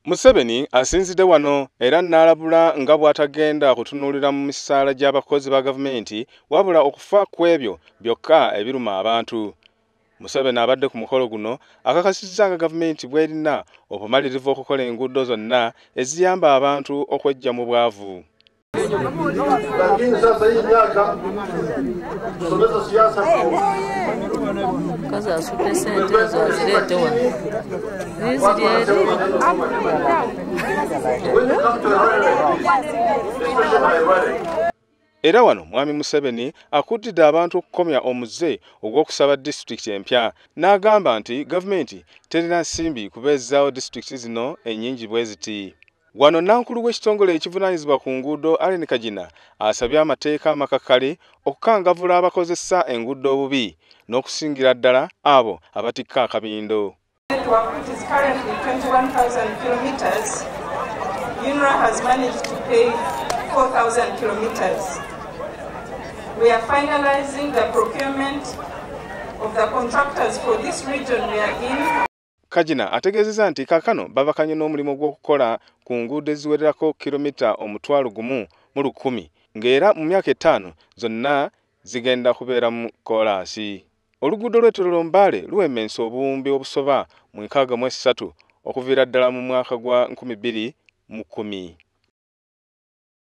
Museveni asinzidde wano era n'alabula nga bw'atagenda kutunuulira mu misaala gy'abakozi ba gavumenti wabula okufa ku ebyo byokka ebiruma abantu. Museveni abadde ku mukolo guno akakasizza nga gavumenti bw'erina obumalirivu okukola enguudo zonna eziyamba abantu okweggya mu bwavu. Lakini sasa hii miaka kusomeza siasa kaza asupe sente ezo zirete wano Era wano Mwami Museveni akuutidde abantu okukomya omuze ogw'okusaba disitulikiti empya n'agamba nti gavumenti terina nsimbi kubeezaawo disitulikiti zino ennyingi bwe ziti. Wano nankulu w'ekitongole ekivunaanyizibwa ku nguudo Allen Kagina asabye amateeka amakakali okukangavvula abakozesa enguudo obubi n'okusingira ddala abo abatikka akabindo. We are finalizing the procurement of the contractors for this region we are in. Kagina ategeezezza nti kaakano babakanye n'omulimu gw'okukola ku nguudo eziwererako kilomita 1,100 ng'era mu myaka 5 zonna zigenda kubeera mu koolaasi. Oluguudo lw'Etololo Mbale luwemmensa obuwumbi obusoba mu 63 okuviira ddala mu mwaka gwa 2010.